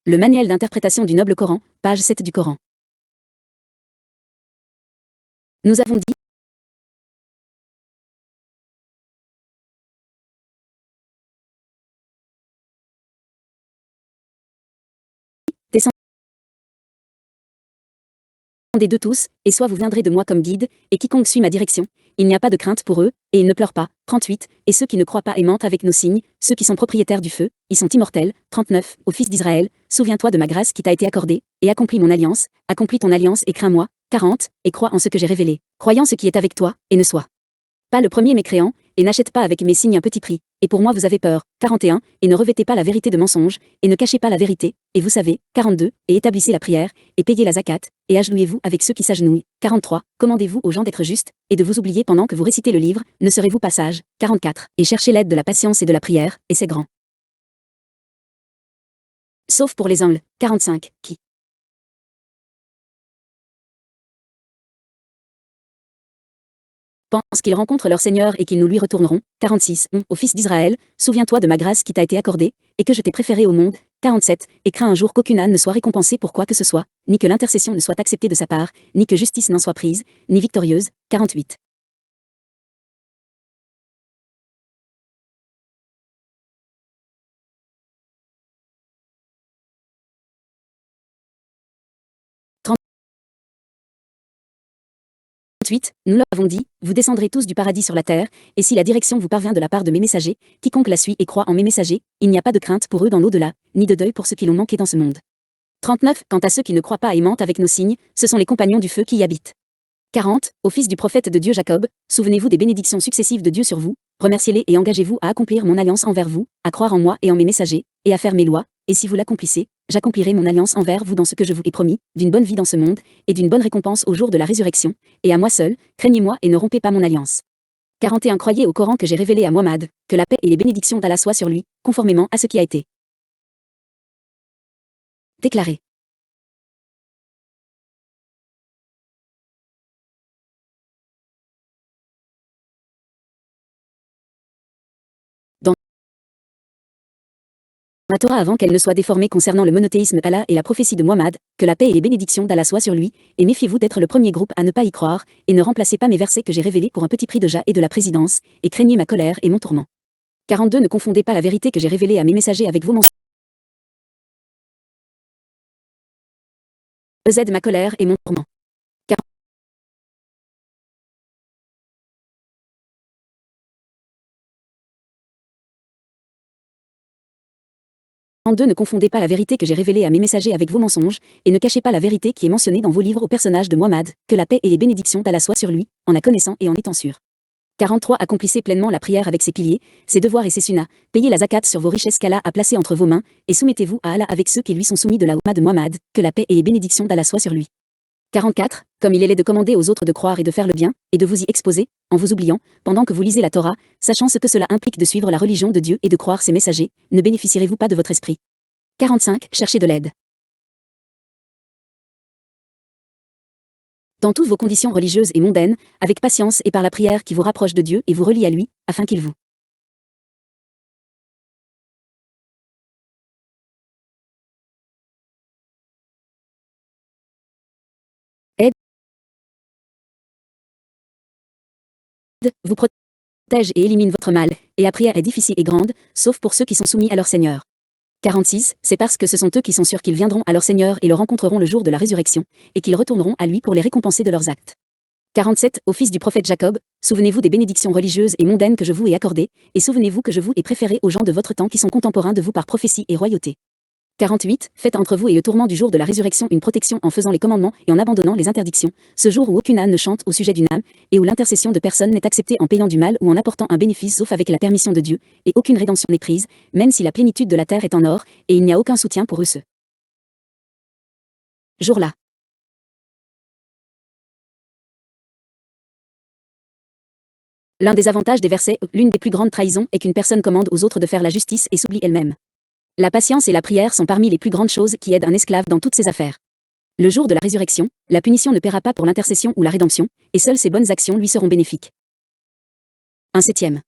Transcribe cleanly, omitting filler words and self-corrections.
Le manuel d'interprétation du noble Coran, page 7 du Coran. Nous avons dit descendez d'eux tous, et soit vous viendrez de moi comme guide, et quiconque suit ma direction, il n'y a pas de crainte pour eux, et ils ne pleurent pas. 38. Et ceux qui ne croient pas et mentent avec nos signes, ceux qui sont propriétaires du feu, ils sont immortels. 39. Ô fils d'Israël, souviens-toi de ma grâce qui t'a été accordée, et accomplis mon alliance, accomplis ton alliance et crains-moi. 40. Et crois en ce que j'ai révélé, croyant ce qui est avec toi, et ne sois pas le premier mécréant, et n'achète pas avec mes signes un petit prix, et pour moi vous avez peur. 41. Et ne revêtez pas la vérité de mensonge, et ne cachez pas la vérité, et vous savez. 42. Et établissez la prière, et payez la zakat, et agenouillez-vous avec ceux qui s'agenouillent. 43. Commandez-vous aux gens d'être justes, et de vous oublier pendant que vous récitez le livre, ne serez-vous pas sages. 44. Et cherchez l'aide de la patience et de la prière, et c'est grand. Sauf pour les humbles. 45. Qui pensent qu'ils rencontrent leur Seigneur et qu'ils nous lui retourneront. 46. Ô fils d'Israël, souviens-toi de ma grâce qui t'a été accordée, et que je t'ai préféré au monde. 47. Et crains un jour qu'aucune âne ne soit récompensée pour quoi que ce soit, ni que l'intercession ne soit acceptée de sa part, ni que justice n'en soit prise, ni victorieuse. 48. Nous leur avons dit, vous descendrez tous du paradis sur la terre, et si la direction vous parvient de la part de mes messagers, quiconque la suit et croit en mes messagers, il n'y a pas de crainte pour eux dans l'au-delà, ni de deuil pour ceux qui l'ont manqué dans ce monde. 39. Quant à ceux qui ne croient pas et mentent avec nos signes, ce sont les compagnons du feu qui y habitent. 40. Au fils du prophète de Dieu Jacob, souvenez-vous des bénédictions successives de Dieu sur vous, remerciez-les et engagez-vous à accomplir mon alliance envers vous, à croire en moi et en mes messagers, et à faire mes lois, et si vous l'accomplissez, j'accomplirai mon alliance envers vous dans ce que je vous ai promis, d'une bonne vie dans ce monde, et d'une bonne récompense au jour de la résurrection, et à moi seul, craignez-moi et ne rompez pas mon alliance. 41. Croyez au Coran que j'ai révélé à Muhammad, que la paix et les bénédictions d'Allah soient sur lui, conformément à ce qui a été déclaré. Dans la Torah avant qu'elle ne soit déformée concernant le monothéisme d'Allah et la prophétie de Muhammad, que la paix et les bénédictions d'Allah soient sur lui, et méfiez-vous d'être le premier groupe à ne pas y croire, et ne remplacez pas mes versets que j'ai révélés pour un petit prix de jas et de la présidence, et craignez ma colère et mon tourment. 42. Ne confondez pas la vérité que j'ai révélée à mes messagers avec vos mensonges. Ma colère et mon tourment. 42. Ne confondez pas la vérité que j'ai révélée à mes messagers avec vos mensonges, et ne cachez pas la vérité qui est mentionnée dans vos livres au personnage de Muhammad, que la paix et les bénédictions d'Allah soient sur lui, en la connaissant et en étant sûr. 43. Accomplissez pleinement la prière avec ses piliers, ses devoirs et ses sunnas, payez la zakat sur vos richesses qu'Allah a placées entre vos mains, et soumettez-vous à Allah avec ceux qui lui sont soumis de la Ummah de Muhammad, que la paix et les bénédictions d'Allah soient sur lui. 44. Comme il est laid de commander aux autres de croire et de faire le bien, et de vous y exposer, en vous oubliant, pendant que vous lisez la Torah, sachant ce que cela implique de suivre la religion de Dieu et de croire ses messagers, ne bénéficierez-vous pas de votre esprit? 45. Cherchez de l'aide. Dans toutes vos conditions religieuses et mondaines, avec patience et par la prière qui vous rapproche de Dieu et vous relie à lui, afin qu'il vous aide, vous protège et élimine votre mal, et la prière est difficile et grande, sauf pour ceux qui sont soumis à leur Seigneur. 46. C'est parce que ce sont eux qui sont sûrs qu'ils viendront à leur Seigneur et le rencontreront le jour de la résurrection, et qu'ils retourneront à lui pour les récompenser de leurs actes. 47. Au fils du prophète Jacob, souvenez-vous des bénédictions religieuses et mondaines que je vous ai accordées, et souvenez-vous que je vous ai préféré aux gens de votre temps qui sont contemporains de vous par prophétie et royauté. 48. Faites entre vous et le tourment du jour de la résurrection une protection en faisant les commandements et en abandonnant les interdictions, ce jour où aucune âme ne chante au sujet d'une âme, et où l'intercession de personne n'est acceptée en payant du mal ou en apportant un bénéfice sauf avec la permission de Dieu, et aucune rédemption n'est prise, même si la plénitude de la terre est en or, et il n'y a aucun soutien pour eux ce jour-là. L'un des avantages des versets, l'une des plus grandes trahisons est qu'une personne commande aux autres de faire la justice et s'oublie elle-même. La patience et la prière sont parmi les plus grandes choses qui aident un esclave dans toutes ses affaires. Le jour de la résurrection, la punition ne paiera pas pour l'intercession ou la rédemption, et seules ses bonnes actions lui seront bénéfiques. Un septième.